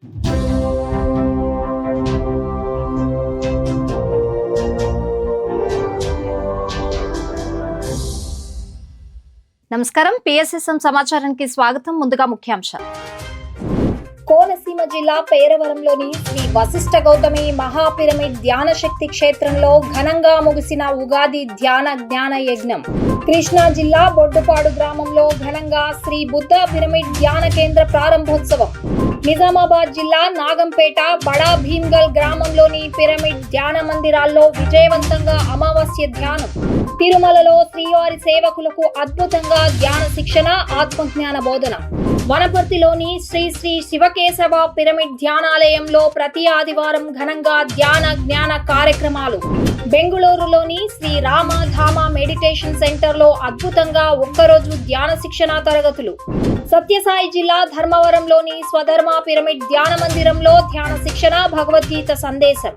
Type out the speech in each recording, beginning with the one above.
నమస్కారం, పిఎస్ఎస్ఎం సమాచారానికి స్వాగతం. ముందుగా ముఖ్యాంశాలు. కోనసీమ జిల్లా పేరవరంలోని శ్రీ వశిష్ఠ గౌతమి మహాపిరమిడ్ ధ్యాన శక్తి క్షేత్రంలో ఘనంగా ముగిసిన ఉగాది ధ్యాన జ్ఞాన యజ్ఞం. కృష్ణా జిల్లా బొడ్డుపాడు గ్రామంలో ఘనంగా శ్రీ బుద్ధ పిరమిడ్ ధ్యాన కేంద్ర ప్రారంభోత్సవం. నిజామాబాద్ జిల్లా నాగంపేట బడా భీమ్గల్ గ్రామంలోని పిరమిడ్ ధ్యాన మందిరాల్లో విజయవంతంగా అమావాస్య ధ్యానం. తిరుమలలో శ్రీవారి సేవకులకు అద్భుతంగా ధ్యాన శిక్షణ, ఆత్మజ్ఞాన బోధన. వనపర్తిలోని శ్రీ శ్రీ శివకేశవ పిరమిడ్ ధ్యానాలయంలో ప్రతి ఆదివారం ఘనంగా ధ్యాన జ్ఞాన కార్యక్రమాలు. బెంగుళూరులోని శ్రీ రామధామ మెడిటేషన్ సెంటర్ లో అద్భుతంగా ఒక్కరోజు ధ్యాన శిక్షణ తరగతులు. సత్యసాయి జిల్లా ధర్మవరంలోని స్వధర్మ పిరమిడ్ ధ్యాన మందిరంలో ధ్యాన శిక్షణ, భగవద్గీత సందేశం.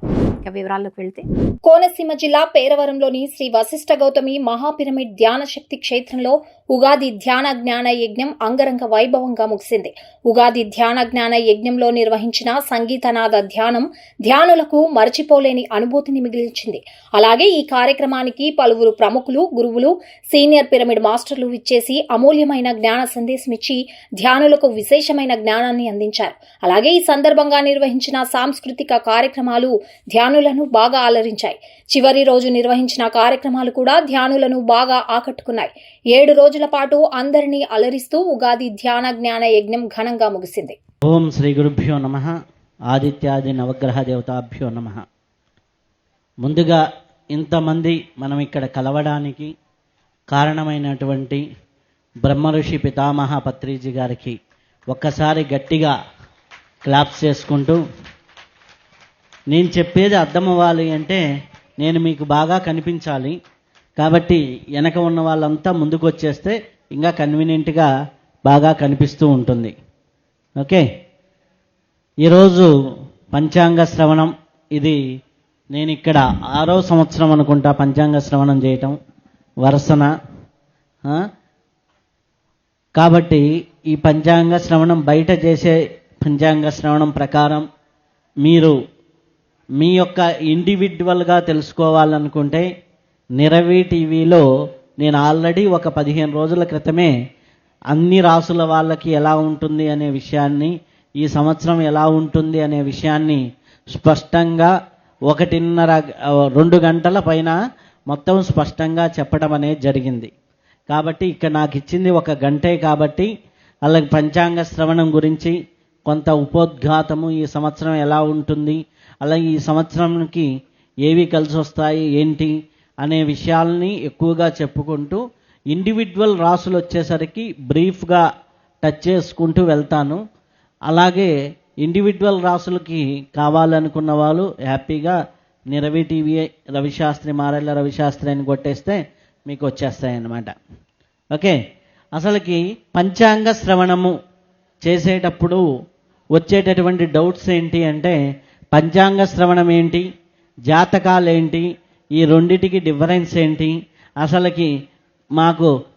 వివరాల్లోకి వెళ్తే, కోనసీమ జిల్లా పేరవరంలోని శ్రీ వశిష్ఠ గౌతమి మహాపిరమిడ్ ధ్యాన శక్తి క్షేత్రంలో ఉగాది ధ్యాన జ్ఞాన యజ్ఞం అంగరంగ వైభవంగా ముగిసింది. ఉగాది ధ్యాన జ్ఞాన యజ్ఞంలో నిర్వహించిన సంగీతనాద ధ్యానం ధ్యానులకు మరచిపోలేని అనుభూతిని మిగిల్చింది. అలాగే ఈ కార్యక్రమానికి పలువురు ప్రముఖులు, గురువులు, సీనియర్ పిరమిడ్ మాస్టర్లు విచ్చేసి అమూల్యమైన జ్ఞాన సందేశం ఇచ్చి ధ్యానులకు విశేషమైన జ్ఞానాన్ని అందించారు. అలాగే ఈ సందర్భంగా నిర్వహించిన సాంస్కృతిక కార్యక్రమాలు ధ్యానులను బాగా అలరించాయి. చివరి రోజు నిర్వహించిన కార్యక్రమాలు కూడా ధ్యానులను బాగా ఆకట్టుకున్నాయి. 7 రోజుల పాటు అందరినీ అలరిస్తూ ఉగాది ధ్యాన జ్ఞాన యజ్ఞం ఘనంగా ముగిసింది. ఓం శ్రీ గురుభ్యో నమః. ఆదిత్యాది నవగ్రహ దేవతాభ్యో నమః. ముందుగా ఇంతమంది మనం ఇక్కడ కలవడానికి కారణమైనటువంటి బ్రహ్మఋషి పితామహ పత్రిజీ గారికి ఒక్కసారి గట్టిగా క్లాప్స్ చేసుకుంటూ, నేను చెప్పేది అర్థం అవ్వాలి అంటే నేను మీకు బాగా కనిపించాలి కాబట్టి వెనక ఉన్న వాళ్ళంతా ముందుకు వచ్చేస్తే ఇంకా కన్వీనియంట్గా బాగా కనిపిస్తూ ఉంటుంది. ఓకే, ఈరోజు పంచాంగ శ్రవణం. ఇది నేను ఇక్కడ 6వ సంవత్సరం అనుకుంటా పంచాంగ శ్రవణం చేయటం వరుసన. కాబట్టి ఈ పంచాంగ శ్రవణం, బయట చేసే పంచాంగ శ్రవణం ప్రకారం మీరు మీ యొక్క ఇండివిజువల్గా తెలుసుకోవాలనుకుంటే నిరవి టీవీలో నేను ఆల్రెడీ ఒక 15 రోజుల క్రితమే అన్ని రాసుల వాళ్ళకి ఎలా ఉంటుంది అనే విషయాన్ని, ఈ సంవత్సరం ఎలా ఉంటుంది అనే విషయాన్ని స్పష్టంగా 1.5-2 గంటల పైన మొత్తం స్పష్టంగా చెప్పడం అనేది జరిగింది. కాబట్టి ఇక్కడ నాకు ఇచ్చింది 1 గంటే కాబట్టి అలాగే పంచాంగ శ్రవణం గురించి కొంత ఉపోద్ఘాతము, ఈ సంవత్సరం ఎలా ఉంటుంది, అలాగే ఈ సంవత్సరానికి ఏవి కలిసి వస్తాయి ఏంటి అనే విషయాల్ని ఎక్కువగా చెప్పుకుంటూ ఇండివిజువల్ రాసులు వచ్చేసరికి బ్రీఫ్గా టచ్ చేసుకుంటూ వెళ్తాను. అలాగే ఇండివిజువల్ రాసులకి కావాలనుకున్న వాళ్ళు హ్యాపీగా నిరవి టీవీ రవిశాస్త్రి, మారెళ్ళ రవిశాస్త్రి అని కొట్టేస్తే మీకు వచ్చేస్తాయి అన్నమాట. ఓకే, అసలుకి పంచాంగ శ్రవణము చేసేటప్పుడు వచ్చేటటువంటి డౌట్స్ ఏంటి అంటే, పంచాంగ శ్రవణం ఏంటి, జాతకాలు ఏంటి, ఈ రెండిటికి డిఫరెన్స్ ఏంటి, అసలుకి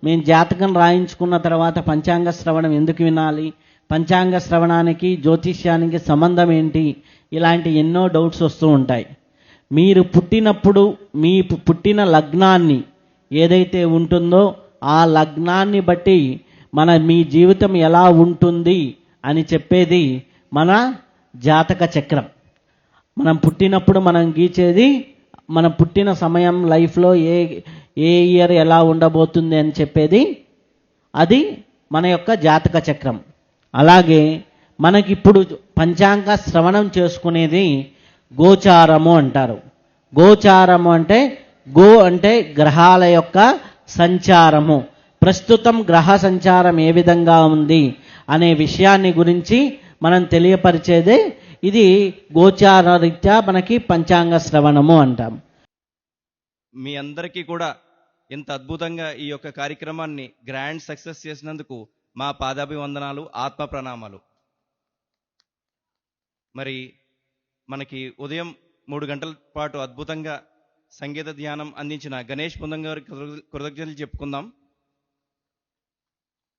మేము జాతకం రాయించుకున్న తర్వాత పంచాంగ శ్రవణం ఎందుకు వినాలి, పంచాంగ శ్రవణానికి జ్యోతిష్యానికి సంబంధం ఏంటి, ఇలాంటి ఎన్నో డౌట్స్ వస్తూ ఉంటాయి. మీరు పుట్టినప్పుడు మీ పుట్టిన లగ్నాన్ని ఏదైతే ఉంటుందో ఆ లగ్నాన్ని బట్టి మీ జీవితం ఎలా ఉంటుంది అని చెప్పేది మన జాతక చక్రం. మనం పుట్టినప్పుడు మనం గీచేది మనం పుట్టిన సమయం, లైఫ్లో ఏ ఇయర్ ఎలా ఉండబోతుంది అని చెప్పేది అది మన యొక్క జాతక చక్రం. అలాగే మనకిప్పుడు పంచాంగ శ్రవణం చేసుకునేది గోచారము అంటారు. గోచారము అంటే అంటే గ్రహాల యొక్క సంచారము, ప్రస్తుతం గ్రహ సంచారం ఏ విధంగా ఉంది అనే విషయాన్ని గురించి మనం తెలియపరిచేదే ఇది గోచార రీత్యా మనకి పంచాంగ శ్రవణము అంటాం. మీ అందరికీ కూడా ఇంత అద్భుతంగా ఈ యొక్క కార్యక్రమాన్ని గ్రాండ్ సక్సెస్ చేసినందుకు మా పాదాభివందనాలు, ఆత్మ ప్రణామాలు. మరి మనకి ఉదయం 3 గంటల పాటు అద్భుతంగా సంగీత ధ్యానం అందించిన గణేష్ పుందం గారికి కృతజ్ఞతలు చెప్పుకుందాం.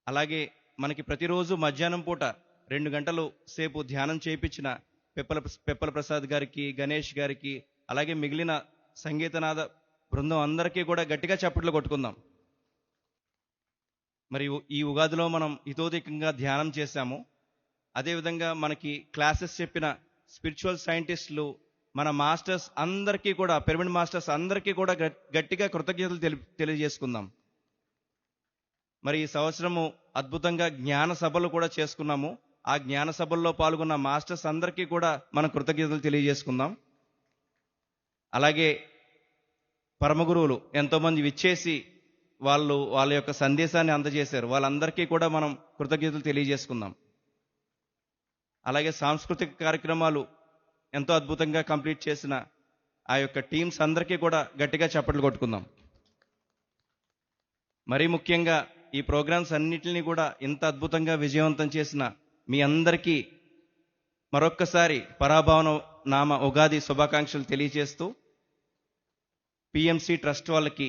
అలాగే మనకి ప్రతిరోజు మధ్యాహ్నం పూట 2 గంటలు సేపు ధ్యానం చేయించిన పెప్పల ప్రసాద్ గారికి, గణేష్ గారికి, అలాగే మిగిలిన సంగీతనాద బృందం అందరికీ కూడా గట్టిగా చప్పట్లు కొట్టుకుందాం. మరి ఈ ఉగాదిలో మనం హితోధికంగా ధ్యానం చేశాము. అదేవిధంగా మనకి క్లాసెస్ చెప్పిన స్పిరిచువల్ సైంటిస్టులు, మన మాస్టర్స్ అందరికీ కూడా, పిరమిడ్ మాస్టర్స్ అందరికీ కూడా గట్టిగా కృతజ్ఞతలు తెలియజేసుకుందాం. మరి ఈ సంవత్సరము అద్భుతంగా జ్ఞాన సభలు కూడా చేసుకున్నాము. ఆ జ్ఞాన సభల్లో పాల్గొన్న మాస్టర్స్ అందరికీ కూడా మనం కృతజ్ఞతలు తెలియజేసుకుందాం. అలాగే పరమగురువులు ఎంతోమంది విచ్చేసి వాళ్ళ యొక్క సందేశాన్ని అందజేశారు. వాళ్ళందరికీ కూడా మనం కృతజ్ఞతలు తెలియజేసుకుందాం. అలాగే సాంస్కృతిక కార్యక్రమాలు ఎంతో అద్భుతంగా కంప్లీట్ చేసిన ఆ యొక్క టీమ్స్ అందరికీ కూడా గట్టిగా చప్పట్లు కొట్టుకుందాం. మరీ ముఖ్యంగా ఈ ప్రోగ్రామ్స్ అన్నిటిని కూడా ఇంత అద్భుతంగా విజయవంతం చేసిన మీ అందరికీ మరొక్కసారి పరాభవన నామ ఉగాది శుభాకాంక్షలు తెలియజేస్తూ పిఎంసి ట్రస్ట్ వాళ్ళకి,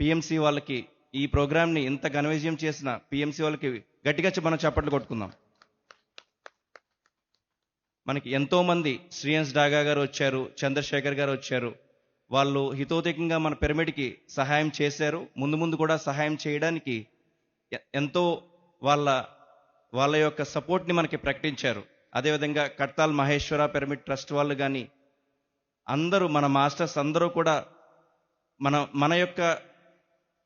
పిఎంసి వాళ్ళకి, ఈ ప్రోగ్రామ్ని ఇంత ఘన విజయం చేసిన పిఎంసి వాళ్ళకి గట్టిగా మనం చప్పట్లు కొట్టుకుందాం. మనకి ఎంతో మంది శ్రీయన్స్ డాగా గారు వచ్చారు, చంద్రశేఖర్ గారు వచ్చారు. వాళ్ళు హితోధికంగా మన పిరమిడ్కి సహాయం చేశారు. ముందు ముందు కూడా సహాయం చేయడానికి ఎంతో వాళ్ళ యొక్క సపోర్ట్ని మనకి ప్రకటించారు. అదేవిధంగా కట్టాల్ మహేశ్వర పిరమిడ్ ట్రస్ట్ వాళ్ళు కానీ అందరూ, మన మాస్టర్స్ అందరూ కూడా మన యొక్క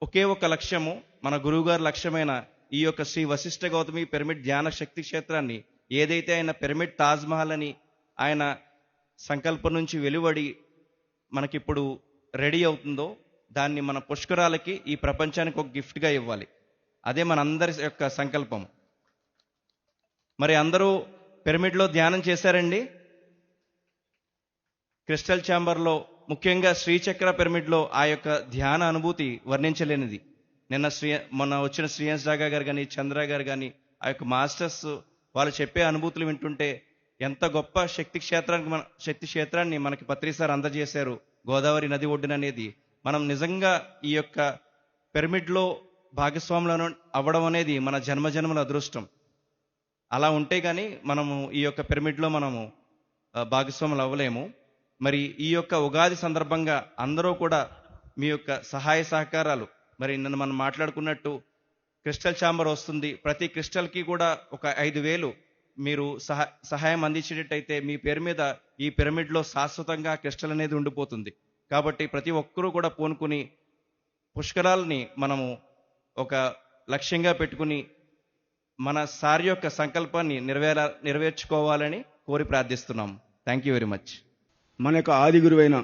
ఒకే ఒక లక్ష్యము, మన గురువుగారి లక్ష్యమైన ఈ యొక్క శ్రీ వశిష్ఠ గౌతమి పిరమిడ్ ధ్యాన శక్తి క్షేత్రాన్ని, ఏదైతే ఆయన పిరమిడ్ తాజ్ మహల్ అని ఆయన సంకల్పం నుంచి వెలువడి మనకిప్పుడు రెడీ అవుతుందో, దాన్ని మన పుష్కరాలకి, ఈ ప్రపంచానికి ఒక గిఫ్ట్గా ఇవ్వాలి. అదే మన అందరి యొక్క సంకల్పం. మరి అందరూ పిరమిడ్లో ధ్యానం చేశారండి. క్రిస్టల్ ఛాంబర్లో, ముఖ్యంగా శ్రీచక్ర పిరమిడ్లో ఆ యొక్క ధ్యాన అనుభూతి వర్ణించలేనిది. మొన్న వచ్చిన శ్రీయన్స్ డాగా గారు కానీ, చంద్ర గారు కానీ, ఆ యొక్క మాస్టర్స్ వాళ్ళు చెప్పే అనుభూతులు వింటుంటే ఎంత గొప్ప శక్తి క్షేత్రాన్ని మనకి పత్రి సార్ అందజేశారు గోదావరి నది ఒడ్డున అనేది. మనం నిజంగా ఈ యొక్క పిరమిడ్లో భాగస్వాములను అవ్వడం అనేది మన జన్మజన్మల అదృష్టం. అలా ఉంటే కానీ మనము ఈ యొక్క పిరమిడ్లో మనము భాగస్వాములు అవ్వలేము. మరి ఈ యొక్క ఉగాది సందర్భంగా అందరూ కూడా మీ యొక్క సహాయ సహకారాలు, మరి నిన్న మనం మాట్లాడుకున్నట్టు క్రిస్టల్ ఛాంబర్ వస్తుంది. ప్రతి క్రిస్టల్కి కూడా ఒక 5,000 మీరు సహాయం అందించేటట్టయితే మీ పేరు మీద ఈ పిరమిడ్లో శాశ్వతంగా క్రిస్టల్ అనేది ఉండిపోతుంది. కాబట్టి ప్రతి ఒక్కరూ కూడా పూనుకుని పుష్కరాలని మనము ఒక లక్ష్యంగా పెట్టుకుని మన సార్ యొక్క సంకల్పాన్ని నెరవేర్చుకోవాలని కోరి ప్రార్థిస్తున్నాము. Thank you very much. మన యొక్క ఆది గురువైన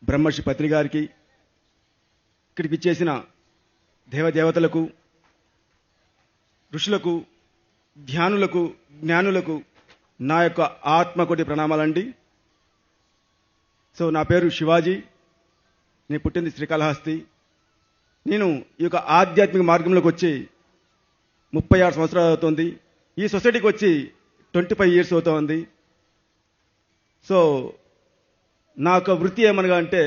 బ్రహ్మర్షి పత్రి గారికి, ఇక్కడికి ఇచ్చేసిన దేవదేవతలకు, ఋషులకు, ధ్యానులకు, జ్ఞానులకు నా యొక్క ఆత్మకోటి ప్రణామాలండి. సో నా పేరు శివాజీ. నేను పుట్టింది శ్రీకాళహస్తి. నేను ఈ యొక్క ఆధ్యాత్మిక మార్గంలోకి వచ్చి 36 సంవత్సరాలు అవుతుంది. ఈ సొసైటీకి వచ్చి 25 years అవుతుంది. సో నా యొక్క వృత్తి ఏమనగా అంటే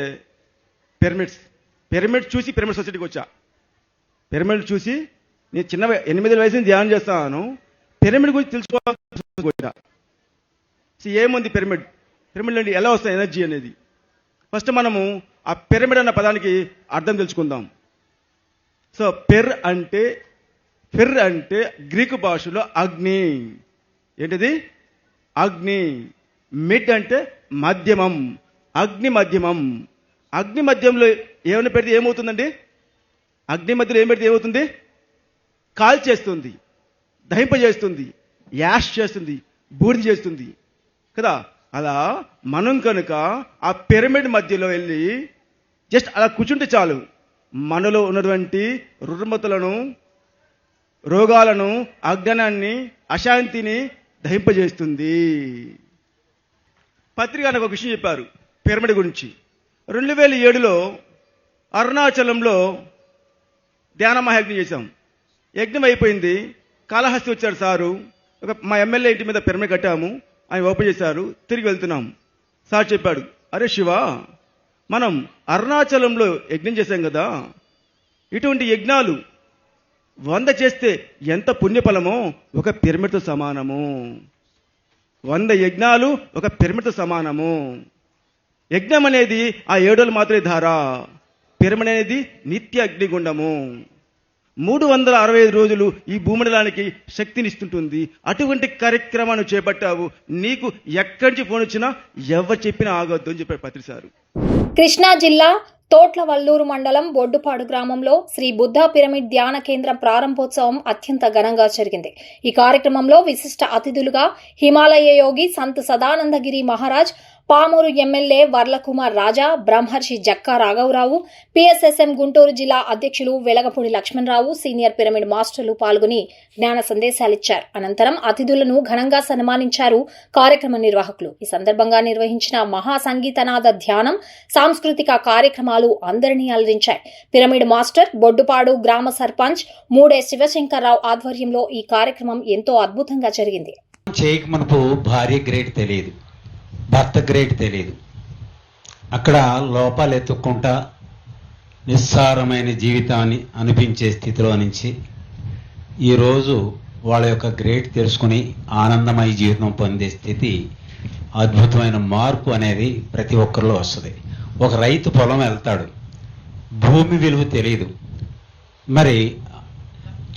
పిరమిడ్ చూసి పిరమిడ్ సొసైటీకి వచ్చా. పిరమిడ్ చూసి నేను 8 వయసు నుంచి ధ్యానం చేస్తాను. పిరమిడ్ గురించి తెలుసుకోవాలి. సో ఏముంది పిరమిడ్ నుండి ఎలా వస్తుంది ఎనర్జీ అనేది. ఫస్ట్ మనము ఆ పిరమిడ్ అన్న పదానికి అర్థం తెలుసుకుందాం. సో ఫిర్ అంటే గ్రీకు భాషలో అగ్ని. ఏంటిది? అగ్ని. మిడ్ అంటే మధ్యమం. అగ్ని మధ్యంలో ఏమైనా పెడితే ఏమవుతుందండి? అగ్ని మధ్యలో ఏం పెడితే ఏమవుతుంది? కాల్ చేస్తుంది, దహింపజేస్తుంది, యాష్ చేస్తుంది, బూడిద చేస్తుంది కదా. అలా మనం కనుక ఆ పిరమిడ్ మధ్యలో వెళ్ళి జస్ట్ అలా కూర్చుంటే చాలు, మనలో ఉన్నటువంటి రుగ్మతలను, రోగాలను, అజ్ఞానాన్ని, అశాంతిని దహింపజేస్తుంది. పత్రిక నాకు ఒక విషయం చెప్పారు పిరమిడ్ గురించి. 2007లో అరుణాచలంలో ధ్యాన మహాయజ్ఞం చేశాం. యజ్ఞం అయిపోయింది. కాళహస్తి వచ్చారు సారు. మా ఎమ్మెల్యే ఇంటి మీద పిరమిడ్ కట్టాము. ఆయన ఓపెన్ చేశారు. తిరిగి వెళ్తున్నాం. సార్ చెప్పాడు, అరే శివ, మనం అరుణాచలంలో యజ్ఞం చేశాం కదా, ఇటువంటి యజ్ఞాలు 100 చేస్తే ఎంత పుణ్యఫలమో ఒక పిరమిడ్తో సమానము. 100 యజ్ఞాలు ఒక పిరమిడ్తో సమానము. యజ్ఞం అనేది ఆ 7 రోజులు మాత్రమే ధార, పిరమిడ్ అనేది నిత్య అగ్నిగుండము. 365 రోజులు ఈ భూమండలానికి శక్తినిస్తుంటుంది. అటువంటి కార్యక్రమాన్ని చేపట్టావు, నీకు ఎక్కడి నుంచి ఫోన్ వచ్చినా ఎవరు చెప్పినా ఆగొద్దు అని చెప్పారు పత్రి సారు. కృష్ణా జిల్లా తోట్లవల్లూరు మండలం బొడ్డుపాడు గ్రామంలో శ్రీ బుద్ధ పిరమిడ్ ధ్యాన కేంద్రం ప్రారంభోత్సవం అత్యంత ఘనంగా జరిగింది. ఈ కార్యక్రమంలో విశిష్ట అతిథులుగా హిమాలయ యోగి సంత్ సదానందగిరి మహారాజ్, పామూరు ఎమ్మెల్యే వర్లకుమార్ రాజా, బ్రహ్మర్షి జక్కా రాఘవరావు, పిఎస్ఎస్ఎం గుంటూరు జిల్లా అధ్యక్షులు వెలగపూడి లక్ష్మణరావు, సీనియర్ పిరమిడ్ మాస్టర్లు పాల్గొని జ్ఞాన సందేశాలిచ్చారు. అనంతరం అతిథులను ఘనంగా సన్మానించారు కార్యక్రమ నిర్వాహకులు. ఈ సందర్భంగా నిర్వహించిన మహాసంగీతనాద ధ్యానం, సాంస్కృతిక కార్యక్రమాలు అందరినీ అలరించాయి. పిరమిడ్ మాస్టర్, బొడ్డుపాడు గ్రామ సర్పంచ్ మూడే శివశంకర్రావు ఆధ్వర్యంలో ఈ కార్యక్రమం ఎంతో అద్భుతంగా జరిగింది. చేయకమునుపు భార్య గ్రేట్ తెలియదు, భర్త గ్రేట్ తెలియదు. అక్కడ లోపాలు ఎత్తుక్కుంటా నిస్సారమైన జీవితాన్ని అనిపించే స్థితిలో నుంచి ఈరోజు వాళ్ళ యొక్క గ్రేట్ తెలుసుకుని ఆనందమయ జీవితం పొందే స్థితి, అద్భుతమైన మార్పు అనేది ప్రతి ఒక్కరిలో వస్తుంది. ఒక రైతు పొలం వెళ్తాడు, భూమి విలువ తెలియదు, మరి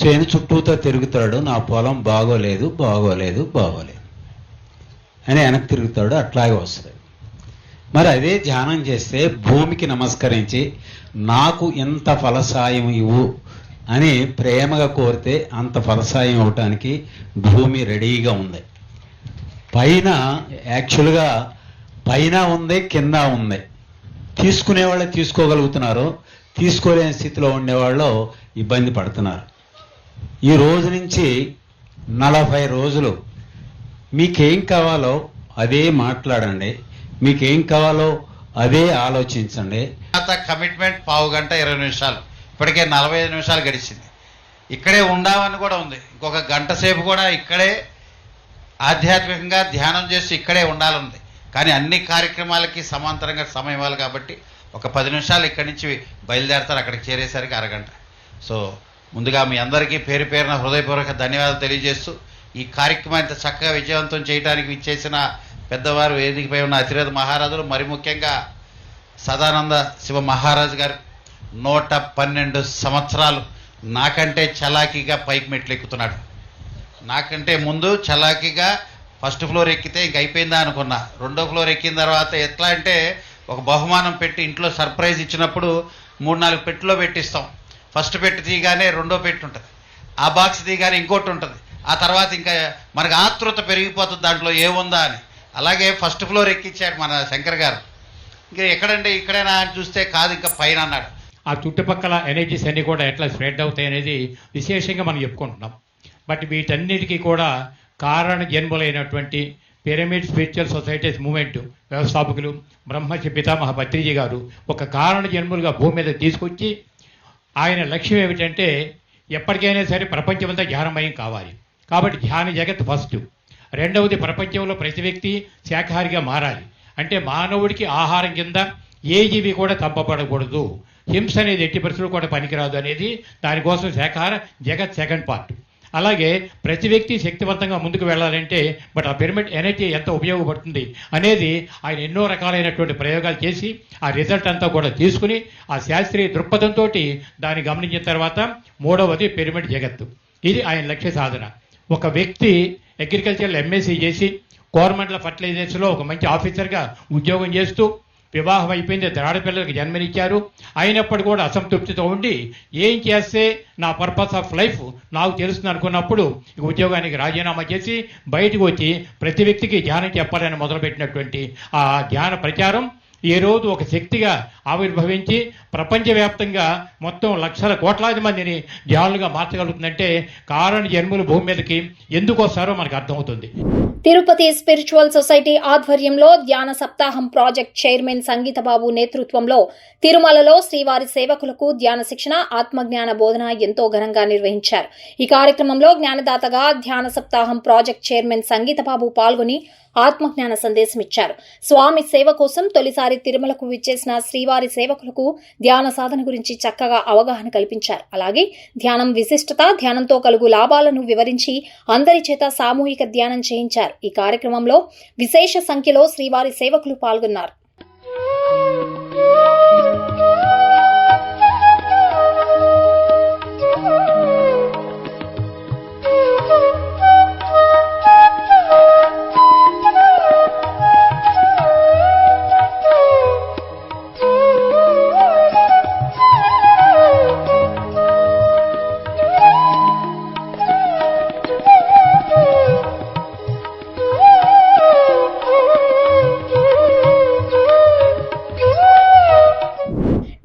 చేను చుట్టూతో తిరుగుతాడు, నా పొలం బాగోలేదు బాగోలేదు బాగోలేదు అని వెనక్కి తిరుగుతాడు, అట్లాగే వస్తుంది. మరి అదే ధ్యానం చేస్తే భూమికి నమస్కరించి నాకు ఇంత ఫలసాయం ఇవ్వు అని ప్రేమగా కోరితే అంత ఫలసాయం ఇవ్వటానికి భూమి రెడీగా ఉంది. పైన యాక్చువల్గా పైన ఉంది, కింద ఉంది. తీసుకునేవాళ్ళు తీసుకోగలుగుతున్నారు, తీసుకోలేని స్థితిలో ఉండేవాళ్ళు ఇబ్బంది పడుతున్నారు. ఈ రోజు నుంచి 40 రోజులు మీకేం కావాలో అదే మాట్లాడండి, మీకేం కావాలో అదే ఆలోచించండి. కమిట్మెంట్ పావు గంట 20 నిమిషాలు, ఇప్పటికే 45 నిమిషాలు గడిచింది. ఇక్కడే ఉండామని కూడా ఉంది. ఇంకొక గంట సేపు కూడా ఇక్కడే ఆధ్యాత్మికంగా ధ్యానం చేసి ఇక్కడే ఉండాలంది. కానీ అన్ని కార్యక్రమాలకి సమాంతరంగా సమయం ఇవ్వాలి కాబట్టి ఒక 10 నిమిషాలు ఇక్కడి నుంచి బయలుదేరతారు, అక్కడికి చేరేసరికి అరగంట. సో ముందుగా మీ అందరికీ పేరు పేరున హృదయపూర్వక ధన్యవాదాలు తెలియజేస్తూ, ఈ కార్యక్రమం ఇంత చక్కగా విజయవంతం చేయడానికి విచ్చేసిన పెద్దవారు, వేదికపై ఉన్న అతిరథ మహారాజులు, మరి ముఖ్యంగా సదానంద శివ మహారాజు గారు 112 సంవత్సరాలు నాకంటే చలాకీగా పైకి మెట్లు ఎక్కుతున్నాడు. నాకంటే ముందు చలాకీగా ఫస్ట్ ఫ్లోర్ ఎక్కితే ఇంక అయిపోయిందా అనుకున్నా. 2వ ఫ్లోర్ ఎక్కిన తర్వాత ఎట్లా అంటే ఒక బహుమానం పెట్టి ఇంట్లో సర్ప్రైజ్ ఇచ్చినప్పుడు 3-4 పెట్టెలో పెట్టిస్తాం. ఫస్ట్ పెట్టి తీయగానే 2వ పెట్టి ఉంటుంది, ఆ బాక్స్ తీయగానే ఇంకోటి ఉంటుంది, ఆ తర్వాత ఇంకా మనకు ఆతృత పెరిగిపోతుంది దాంట్లో ఏముందా అని. అలాగే ఫస్ట్ ఫ్లోర్ ఎక్కించాడు మన శంకర్ గారు. ఇంకా ఎక్కడంటే ఇక్కడైనా అని చూస్తే కాదు, ఇంకా పైన అన్నాడు. ఆ చుట్టుపక్కల ఎనర్జీస్ అన్నీ కూడా ఎట్లా స్ప్రెడ్ అవుతాయి అనేది విశేషంగా మనం చెప్పుకుంటున్నాం. బట్ వీటన్నిటికీ కూడా కారణ జన్ములైనటువంటి పిరమిడ్ స్పిరిచువల్ సొసైటీస్ మూవ్మెంట్ వ్యవస్థాపకులు బ్రహ్మర్షి పితామహ పత్రిజీ గారు ఒక కారణ జన్ములుగా భూమి మీద తీసుకొచ్చి, ఆయన లక్ష్యం ఏమిటంటే ఎప్పటికైనా సరే ప్రపంచమంతా ధ్యానమయం కావాలి. కాబట్టి ధ్యాన జగత్ ఫస్ట్. రెండవది, ప్రపంచంలో ప్రతి వ్యక్తి శాఖాహారిగా మారాలి. అంటే మానవుడికి ఆహారం కింద ఏ జీవి కూడా చంపబడకూడదు, హింస అనేది ఎట్టి పరిస్థితులు కూడా పనికిరాదు అనేది దానికోసం శాఖాహార జగత్ సెకండ్ పార్ట్. అలాగే ప్రతి వ్యక్తి శక్తివంతంగా ముందుకు వెళ్ళాలంటే బట్ ఆ పిరమిడ్ ఎనర్జీ ఎంత ఉపయోగపడుతుంది అనేది ఆయన ఎన్నో రకాలైనటువంటి ప్రయోగాలు చేసి ఆ రిజల్ట్ అంతా కూడా తీసుకుని ఆ శాస్త్రీయ దృక్పథంతో దాన్ని గమనించిన తర్వాత 3వది పిరమిడ్ జగత్తు. ఇది ఆయన లక్ష్య సాధన. ఒక వ్యక్తి అగ్రికల్చర్లో ఎంఎస్సీ చేసి గవర్నమెంట్ల ఫర్టిలైజర్స్లో ఒక మంచి ఆఫీసర్గా ఉద్యోగం చేస్తూ వివాహం అయిపోయింది, ఆడపిల్లలకు జన్మనిచ్చారు, అయినప్పుడు కూడా అసంతృప్తితో ఉండి ఏం చేస్తే నా పర్పస్ ఆఫ్ లైఫ్ నాకు తెలుస్తుంది అనుకున్నప్పుడు ఉద్యోగానికి రాజీనామా చేసి బయటకు వచ్చి ప్రతి వ్యక్తికి ధ్యానం చెప్పాలని మొదలుపెట్టినటువంటి ఆ ధ్యాన ప్రచారం ఈ రోజు ఒక శక్తిగా ఆవిర్భవించి ప్రపంచవ్యాప్తంగా మొత్తం లక్షల కోట్లాది మందిని ధ్యానులుగా మార్చగలుగుతుందంటే కారణ జన్ములు భూమి మీదకి ఎందుకు వస్తారో మనకు అర్థమవుతుంది. తిరుపతి స్పిరిచువల్ సొసైటీ ఆధ్వర్యంలో ధ్యాన సప్తాహం ప్రాజెక్ట్ చైర్మన్ సంగీతబాబు నేతృత్వంలో తిరుమలలో శ్రీవారి సేవకులకు ధ్యాన శిక్షణ, ఆత్మజ్ఞాన బోధన ఎంతో ఘనంగా నిర్వహించారు. ఈ కార్యక్రమంలో జ్ఞానదాతగా ధ్యాన సప్తాహం ప్రాజెక్ట్ చైర్మన్ సంగీతబాబు పాల్గొని ఆత్మజ్ఞాన సందేశం ఇచ్చారు. స్వామి సేవ కోసం తొలిసారి ఒకసారి తిరుమలకు విచ్చేసిన శ్రీవారి సేవకులకు ధ్యాన సాధన గురించి చక్కగా అవగాహన కల్పించారు. అలాగే ధ్యానం విశిష్టత, ధ్యానంతో కలుగు లాభాలను వివరించి అందరి చేత సామూహిక ధ్యానం చేయించారు. ఈ కార్యక్రమంలో విశేష సంఖ్యలో శ్రీవారి సేవకులు పాల్గొన్నారు.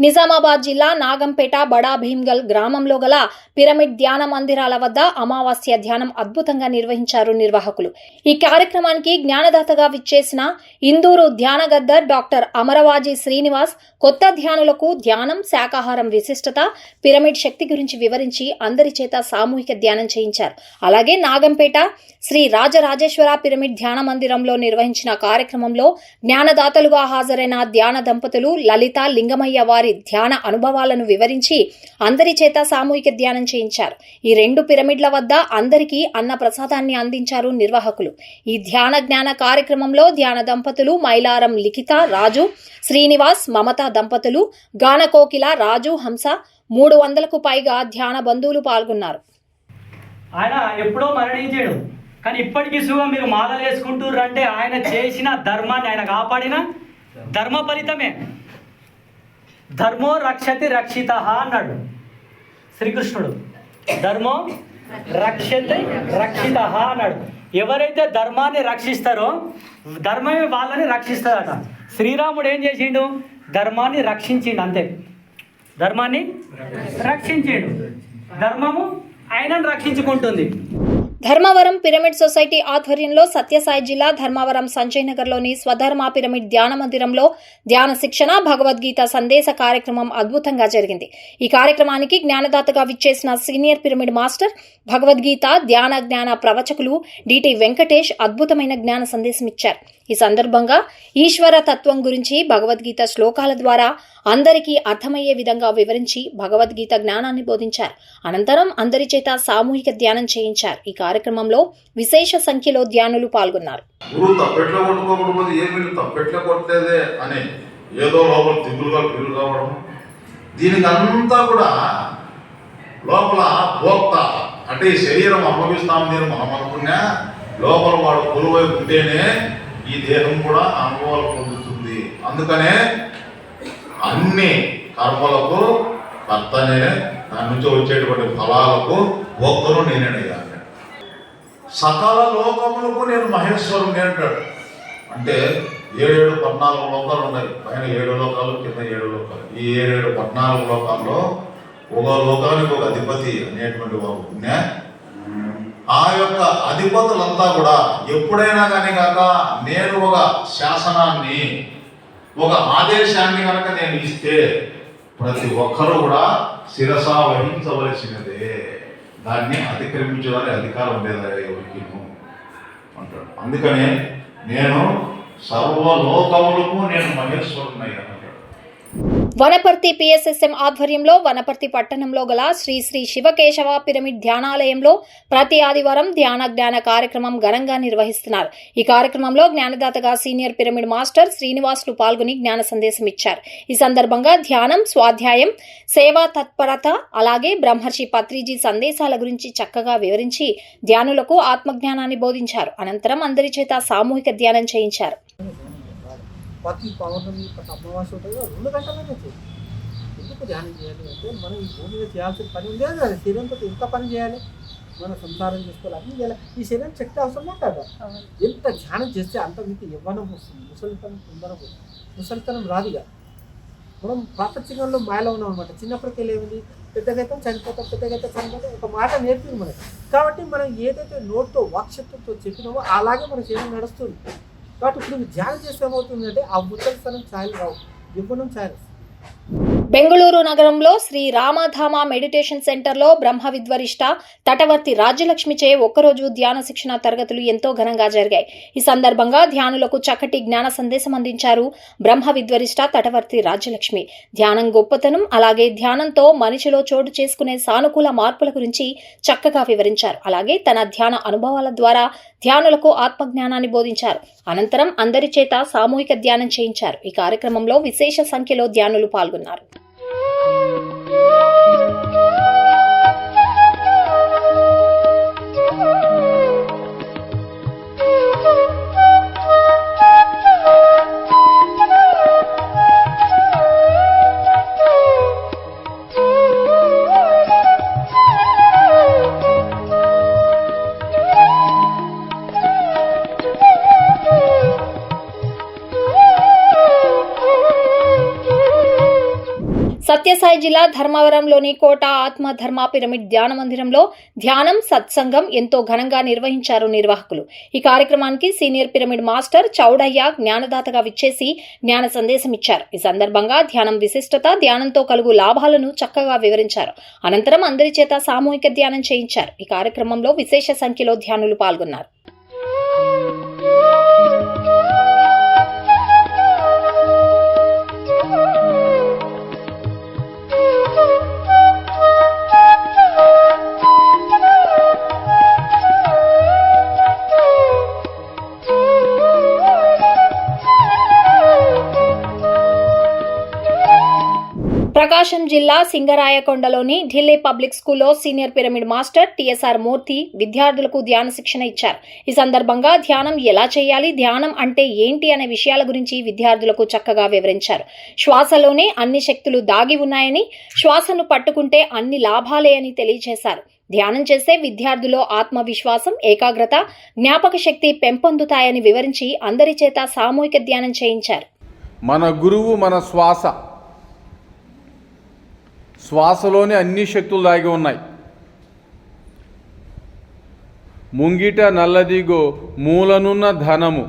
నిజామాబాద్ జిల్లా నాగంపేట బడా భీమ్గల్ గ్రామంలో గల పిరమిడ్ ధ్యాన మందిరాల వద్ద అమావాస్య ధ్యానం అద్భుతంగా నిర్వహించారు నిర్వాహకులు. ఈ కార్యక్రమానికి జ్ఞానదాతగా విచ్చేసిన ఇందూరు ధ్యానగద్దర్ డాక్టర్ అమరవాజీ శ్రీనివాస్ కొత్త ధ్యానులకు ధ్యానం, శాకాహారం విశిష్టత, పిరమిడ్ శక్తి గురించి వివరించి అందరి చేత సామూహిక ధ్యానం చేయించారు. అలాగే నాగంపేట శ్రీ రాజరాజేశ్వర పిరమిడ్ ధ్యాన మందిరంలో నిర్వహించిన కార్యక్రమంలో జ్ఞానదాతలుగా హాజరైన ధ్యాన దంపతులు లలిత, లింగమయ్య వారి ధ్యాన అనుభవాలను వివరించి అందరి చేత సామూహిక ధ్యానం చేయించారు. ఈ 2 పిరమిడ్ల వద్ద అందరికీ అన్న ప్రసాదాన్ని అందించారు నిర్వాహకులు. ఈ ధ్యాన జ్ఞాన కార్యక్రమంలో ధ్యాన దంపతులు మైలారం లిఖిత, రాజు, శ్రీనివాస్, మమత దంపతులు, గానకోకిల, రాజు, హంస, 300కు పైగా ధ్యాన బంధువులు పాల్గొన్నారు. ఆయన ఎప్పుడో మరణించాడు, కానీ ఇప్పటికీ సుగా మీరు మాలలు వేసుకుంటుర్రు అంటే ఆయన చేసిన ధర్మాన్ని, ఆయన కాపాడిన ధర్మ ఫలితమే. ధర్మో రక్షతి రక్షిత అన్నాడు శ్రీకృష్ణుడు. ధర్మో రక్షతి రక్షిత అన్నాడు. ఎవరైతే ధర్మాన్ని రక్షిస్తారో ధర్మమే వాళ్ళని రక్షిస్తారట. శ్రీరాముడు ఏం చేసిండు? ధర్మాన్ని రక్షించిండు, అంతే. ధర్మాన్ని రక్షించిండు, ధర్మము ఆయనను రక్షించుకుంటుంది. ధర్మవరం పిరమిడ్ సొసైటీ ఆధ్వర్యంలో సత్యసాయి జిల్లా ధర్మవరం సంజయ్ నగర్లోని స్వధర్మ పిరమిడ్ ధ్యాన మందిరంలో ధ్యాన శిక్షణ, భగవద్గీత సందేశ కార్యక్రమం అద్భుతంగా జరిగింది. ఈ కార్యక్రమానికి జ్ఞానదాతగా విచ్చేసిన సీనియర్ పిరమిడ్ మాస్టర్, భగవద్గీత ధ్యాన జ్ఞాన ప్రవచకులు డిటి వెంకటేష్ అద్భుతమైన జ్ఞాన సందేశం ఇచ్చారు. ఈ సందర్భంగా ఈశ్వర తత్వం గురించి భగవద్గీత శ్లోకాల ద్వారా అందరికీ అర్థమయ్యే విధంగా వివరించి భగవద్గీత జ్ఞానాన్ని బోధించారు. అనంతరం అందరి చేత సామూహిక ధ్యానం చేయించారు. ఈ కార్యక్రమంలో విశేష సంఖ్యలో ధ్యానులు పాల్గొన్నారు. గురువు తప్పెట్లో కొట్టుకోకూడదు, ఏమి తప్పెట్లో కొట్టలేదే అని ఏదో లోపల తిరుగులుగా ఫీల్ కావడం, దీనికి అంతా కూడా లోపల భోక్త అంటే ఈ శరీరం అనుభవిస్తాం నేను మనం అనుకున్నా, లోపల వాడు కొలువై ఉంటేనే ఈ దేహం కూడా అనుభవాలు పొందుతుంది. అందుకనే అన్ని కర్మలకు కర్తనే, దాని నుంచి వచ్చేటువంటి ఫలాలకు భోక్తను నేనేనయ్యా. సకల లోకములకు నేను మహేశ్వరుని అంటాడు. అంటే 7 14 లోకాలు ఉన్నాయి. పైన 7 లోకాలు, కింద 7 లోకాలు. ఈ 7 14 లోకాల్లో ఒక లోకానికి ఒక అధిపతి అనేటువంటి వారు పుణ్య. ఆ యొక్క అధిపతులంతా కూడా ఎప్పుడైనా కానీ కాక నేను ఒక శాసనాన్ని, ఒక ఆదేశాన్ని కనుక నేను ఇస్తే ప్రతి ఒక్కరూ కూడా శిరస వహించవలసినదే. దాన్ని అతిక్రమించడానికి అధికారం లేదా ఎవరికి అంటాడు. అందుకనే నేను సర్వలోకములకు నేను మహేశ్వరునయ్యా అంటాడు. వనపర్తి పిఎస్ఎస్ఎం ఆధ్వర్యంలో వనపర్తి పట్టణంలో గల శ్రీ శ్రీ శివకేశవ పిరమిడ్ ధ్యానాలయంలో ప్రతి ఆదివారం ధ్యాన జ్ఞాన కార్యక్రమం ఘనంగా నిర్వహిస్తున్నారు. ఈ కార్యక్రమంలో జ్ఞానదాతగా సీనియర్ పిరమిడ్ మాస్టర్ శ్రీనివాసులు పాల్గొని జ్ఞాన సందేశం ఇచ్చారు. ఈ సందర్భంగా ధ్యానం, స్వాధ్యాయం, సేవా తత్పరత, అలాగే బ్రహ్మర్షి పత్రిజీ సందేశాల గురించి చక్కగా వివరించి ధ్యానులకు ఆత్మజ్ఞానాన్ని బోధించారు. అనంతరం అందరి చేత సామూహిక ధ్యానం చేయించారు. ప్రతి పౌర్ణమి, ప్రతి అమావాస్య ఉంటుంది, 2 గంటలనే చేయాలి. ఎందుకు ధ్యానం చేయాలి అంటే మనం ఈ భూమి మీద చేయాల్సిన పని ఉంది కదా. శరీరంతో ఎంత పని చేయాలి, మన సంసారం చేసుకోవాలి, అన్నీ చేయాలి. ఈ శరీరం శక్తి అవసరమే కదా. ఎంత ధ్యానం చేస్తే అంత మీకు యవ్వనం వస్తుంది, ముసలితనం తొందరగా వస్తుంది. ముసలితనం రాదుగా. మనం ప్రాపంచికంలో మాయలో ఉన్నాం అనమాట. చిన్నప్పటికీ ఏమైంది, పెద్దగైతే చనిపోతాం, పెద్దగైతే చనిపోతాం, ఒక మాట నేర్పింది మనకి. కాబట్టి మనం ఏదైతే నోట్తో వాక్శక్తితో చెప్పినామో అలాగే మన శరీరం నడుస్తుంది. కాబట్టి ఇప్పుడు ధ్యానం చేస్తే ఏమవుతుందంటే ఆ ముసలితనం ఛాయలు రావు, యవ్వనం ఛాయలు. బెంగళూరు నగరంలో శ్రీ రామధామ మెడిటేషన్ సెంటర్లో బ్రహ్మ విద్వరిష్ట తటవర్తి రాజ్యలక్ష్మిచే ఒక్కరోజు ధ్యాన శిక్షణ తరగతులు ఎంతో ఘనంగా జరిగాయి. ఈ సందర్భంగా ధ్యానులకు చక్కటి జ్ఞాన సందేశం అందించారు బ్రహ్మ విద్వరిష్ట తటవర్తి రాజ్యలక్ష్మి. ధ్యానం గొప్పతనం, అలాగే ధ్యానంతో మనిషిలో చోటు చేసుకునే సానుకూల మార్పుల గురించి చక్కగా వివరించారు. అలాగే తన ధ్యాన అనుభవాల ద్వారా ధ్యానులకు ఆత్మజ్ఞానాన్ని బోధించారు. అనంతరం అందరి చేత సామూహిక ధ్యానం చేయించారు. ఈ కార్యక్రమంలో విశేష సంఖ్యలో ధ్యానులు పాల్గొన్నారు. సత్యసాయి జిల్లా ధర్మవరంలోని కోట ఆత్మ ధర్మ పిరమిడ్ ధ్యాన మందిరంలో ధ్యానం సత్సంగం ఎంతో ఘనంగా నిర్వహించారు నిర్వాహకులు. ఈ కార్యక్రమానికి సీనియర్ పిరమిడ్ మాస్టర్ చౌడయ్య జ్ఞానదాతగా విచ్చేసి జ్ఞాన సందేశం ఇచ్చారు. ఈ సందర్భంగా ధ్యానం విశిష్టత, ధ్యానంతో కలుగు లాభాలను చక్కగా వివరించారు. అనంతరం అందరి చేత సామూహిక ధ్యానం చేయించారు. ఈ కార్యక్రమంలో విశేష సంఖ్యలో ధ్యానులు పాల్గొన్నారు. ప్రకాశం జిల్లా సింగరాయకొండలోని ఢిల్లీ పబ్లిక్ స్కూల్లో సీనియర్ పిరమిడ్ మాస్టర్ టిఎస్ఆర్ మూర్తి విద్యార్థులకు ధ్యాన శిక్షణ ఇచ్చారు. ఈ సందర్భంగా ధ్యానం ఎలా చేయాలి, ధ్యానం అంటే ఏంటి అనే విషయాల గురించి విద్యార్థులకు చక్కగా వివరించారు. శ్వాసలోనే అన్ని శక్తులు దాగి ఉన్నాయని, శ్వాసను పట్టుకుంటే అన్ని లాభాలే అని తెలియజేశారు. ధ్యానం చేస్తే విద్యార్థుల్లో ఆత్మవిశ్వాసం, ఏకాగ్రత, జ్ఞాపక శక్తి పెంపొందుతాయని వివరించి అందరి చేత సామూహిక ధ్యానం చేయించారు. మన గురువు మన శ్వాసలోనే అన్ని శక్తులు దాగి ఉన్నాయి. ముంగిట నల్లదిగో మూలనున్న ధనము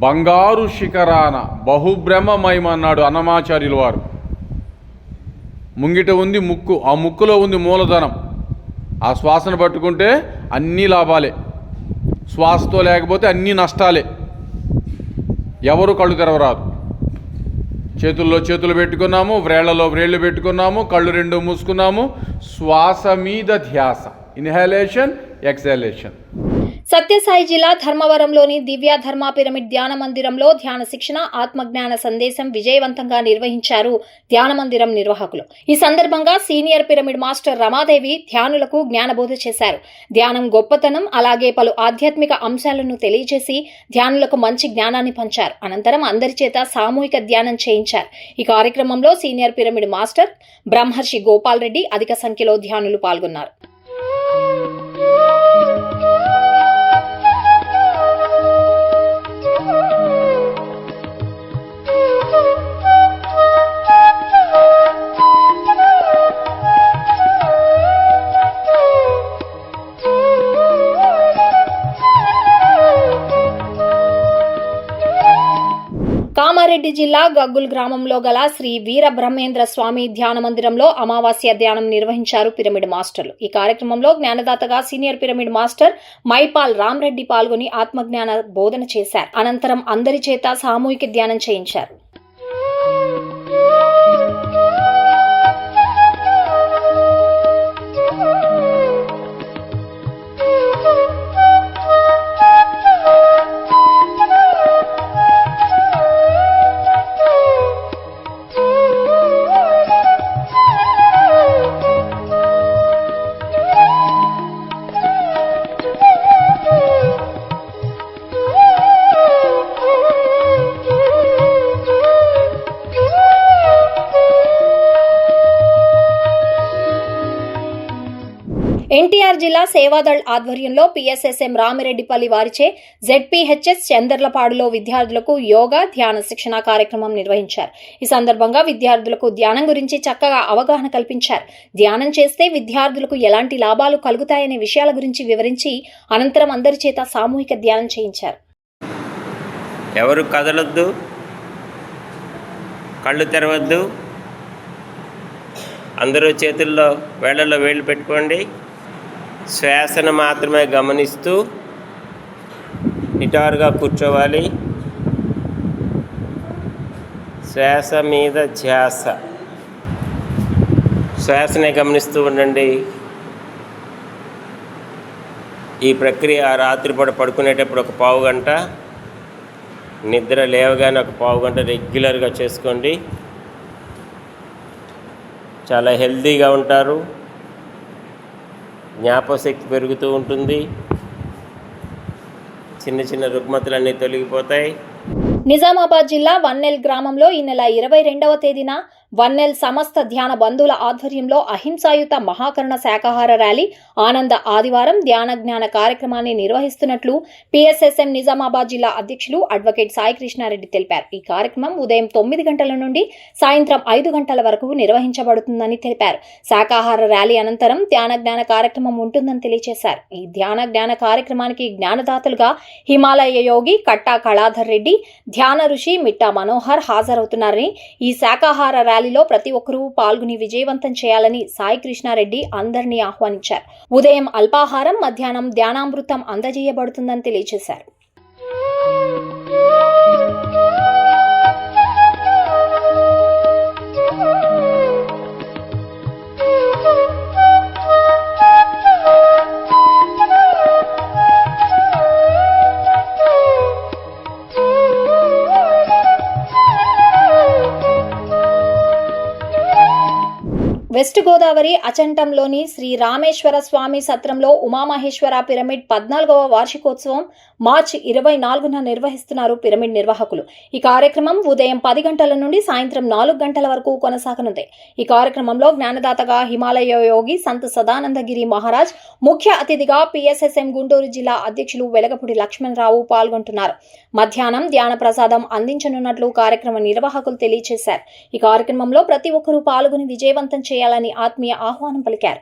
బంగారు శిఖరాన బహుబ్రహ్మమయమన్నాడు అన్నమాచార్యుల వారు. ముంగిట ఉంది ముక్కు, ఆ ముక్కులో ఉంది మూలధనం. ఆ శ్వాసను పట్టుకుంటే అన్ని లాభాలే, శ్వాసతో లేకపోతే అన్ని నష్టాలే. ఎవరు కళ్ళు తెరవరాదు. చేతుల్లో చేతులు పెట్టుకున్నాము, వ్రేళ్లలో వ్రేళ్లు పెట్టుకున్నాము, కళ్ళు రెండు మూసుకున్నాము. శ్వాస మీద ధ్యాస, ఇన్హలేషన్, ఎక్సలేషన్. సత్యసాయి జిల్లా ధర్మవరంలోని దివ్య ధర్మ పిరమిడ్ ధ్యాన మందిరంలో ధ్యాన శిక్షణ, ఆత్మజ్ఞాన సందేశం విజయవంతంగా నిర్వహించారు ధ్యాన మందిరం నిర్వాహకులు. ఈ సందర్భంగా సీనియర్ పిరమిడ్ మాస్టర్ రమాదేవి ధ్యానులకు జ్ఞానబోధ చేశారు. ధ్యానం గొప్పతనం, అలాగే పలు ఆధ్యాత్మిక అంశాలను తెలియజేసి ధ్యానులకు మంచి జ్ఞానాన్ని పంచారు. అనంతరం అందరి చేత సామూహిక ధ్యానం చేయించారు. ఈ కార్యక్రమంలో సీనియర్ పిరమిడ్ మాస్టర్ బ్రహ్మర్షి గోపాల్ రెడ్డి అధిక సంఖ్యలో ధ్యానులు పాల్గొన్నారు. కామారెడ్డి జిల్లా గగ్గుల్ గ్రామంలో గల శ్రీ వీర బ్రహ్మేంద్ర స్వామి ధ్యాన మందిరంలో అమావాస్య ధ్యానం నిర్వహించారు పిరమిడ్ మాస్టర్లు. ఈ కార్యక్రమంలో జ్ఞానదాతగా senior pyramid master Maipal Ram Reddy పాల్గొని ఆత్మజ్ఞాన బోధన చేశారు. అనంతరం అందరి చేత సామూహిక ధ్యానం చేయించారు. ఎన్టీఆర్ జిల్లా సేవాదళ్ ఆధ్వర్యంలో పిఎస్ఎస్ఎం రామిరెడ్డిపల్లి వారిచే జెడ్పీహెచ్ఎస్ చందర్లపాడులో విద్యార్థులకు యోగా ధ్యాన శిక్షణ కార్యక్రమం నిర్వహించారు. ఈ సందర్భంగా విద్యార్థులకు ధ్యానం గురించి చక్కగా అవగాహన కల్పించారు. ధ్యానం చేస్తే విద్యార్థులకు ఎలాంటి లాభాలు కలుగుతాయనే విషయాల గురించి వివరించి అనంతరం అందరి చేత సామూహిక ధ్యానం చేయించారు. ఎవరు కదలొద్దు, కళ్ళు తెరవద్దు, అందరూ చేతుల్లో వేళ్ళల్లో వేళ్ళు పెట్టుకోండి. శ్వాసను మాత్రమే గమనిస్తూ నిటారుగా కూర్చోవాలి. శ్వాస మీద ధ్యాస. శ్వాసనే గమనిస్తూ ఉండండి. ఈ ప్రక్రియ రాత్రిపూట పడుకునేటప్పుడు ఒక పావు గంట, నిద్ర లేవగానే ఒక పావు గంట రెగ్యులర్గా చేసుకోండి. చాలా హెల్తీగా ఉంటారు. జ్ఞాపకశక్తి పెరుగుతూ ఉంటుంది. చిన్న చిన్న రుగ్మతలన్నీ తొలగిపోతాయి. నిజామాబాద్ జిల్లా వన్నెల్ గ్రామంలో ఈ నెల 22వ తేదీన వన్నెల్ సమస్త ధ్యాన బంధువుల ఆధ్వర్యంలో అహింసాయుత మహాకరుణ శాకాహార ర్యాలీ ఆనంద ఆదివారం ధ్యాన జ్ఞాన కార్యక్రమాన్ని నిర్వహిస్తున్నట్లు పిఎస్ఎస్ఎం నిజామాబాద్ జిల్లా అధ్యక్షులు అడ్వకేట్ సాయి కృష్ణారెడ్డి తెలిపారు. ఈ కార్యక్రమం ఉదయం 9 గంటల నుండి సాయంత్రం 5 గంటల వరకు నిర్వహించబడుతుందని తెలిపారు. శాకాహార ర్యాలీ అనంతరం ధ్యాన జ్ఞాన కార్యక్రమం ఉంటుందని తెలియజేశారు. ఈ ధ్యాన జ్ఞాన కార్యక్రమానికి జ్ఞానదాతలుగా హిమాలయ యోగి కట్టా కళాధర్ రెడ్డి, ధ్యాన ఋషి మిట్టా మనోహర్ హాజరవుతున్నారని, ఈ శాకాహార ర్యాలీలో ప్రతి ఒక్కరూ పాల్గొని విజయవంతం చేయాలని సాయి కృష్ణారెడ్డి అందరినీ ఆహ్వానించారు. ఉదయం అల్పాహారం, మధ్యాహ్నం ధ్యానామృతం అందజేయబడుతుందని తెలియజేశారు. వెస్ట్ గోదావరి అచంటంలోని శ్రీ రామేశ్వర స్వామి సత్రంలో ఉమామహేశ్వర పిరమిడ్ 14వ వార్షికోత్సవం మార్చి 24న నిర్వహిస్తున్నారు పిరమిడ్ నిర్వాహకులు. ఈ కార్యక్రమం ఉదయం 10 గంటల నుండి సాయంత్రం 4 గంటల వరకు కొనసాగనుంది. ఈ కార్యక్రమంలో జ్ఞానదాతగా హిమాలయ యోగి సంత్ సదానందగిరి మహారాజ్, ముఖ్య అతిథిగా పిఎస్ఎస్ఎం గుంటూరు జిల్లా అధ్యక్షులు వెలగపూడి లక్ష్మణరావు పాల్గొంటున్నారు. మధ్యాహ్నం ధ్యాన ప్రసాదం అందించనున్నట్లు కార్యక్రమ నిర్వాహకులు తెలియజేశారు. ఈ కార్యక్రమంలో ప్రతి ఒక్కరూ పాల్గొని విజయవంతం చేయాలని ఆత్మీయ ఆహ్వానం పలికారు.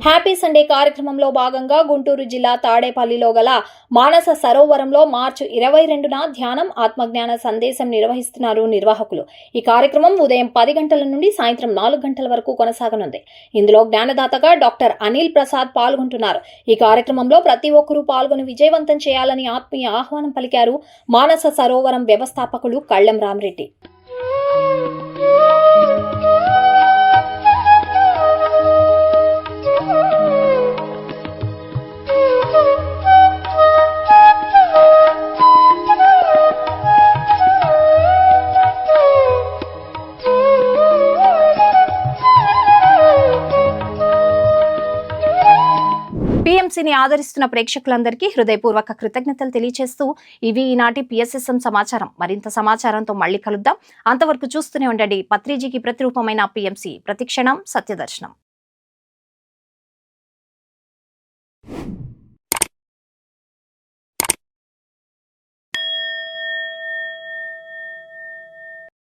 హ్యాపీ సండే కార్యక్రమంలో భాగంగా గుంటూరు జిల్లా తాడేపల్లిలో గల మానస సరోవరంలో మార్చి 22న ధ్యానం, ఆత్మజ్ఞాన సందేశం నిర్వహిస్తున్నారు నిర్వాహకులు. ఈ కార్యక్రమం ఉదయం 10 గంటల నుండి సాయంత్రం 4 గంటల వరకు కొనసాగనుంది. ఇందులో జ్ఞానదాతగా డాక్టర్ అనిల్ ప్రసాద్ పాల్గొంటున్నారు. ఈ కార్యక్రమంలో ప్రతి ఒక్కరూ పాల్గొని విజయవంతం చేయాలని ఆత్మీయ ఆహ్వానం పలికారు మానస సరోవరం వ్యవస్థాపకులు కళ్లెం రామరెడ్డి. పిఎంసిని ఆదరిస్తున్న ప్రేక్షకులందరికీ హృదయపూర్వక కృతజ్ఞతలు తెలియజేస్తూ ఇవి ఈనాటి పిఎస్ఎస్ఎం సమాచారం. మరింత సమాచారంతో మళ్ళీ కలుద్దాం. అంతవరకు చూస్తూనే ఉండండి పత్రిజీకి ప్రతిరూపమైన పిఎంసి, ప్రతిక్షణం సత్యదర్శనం.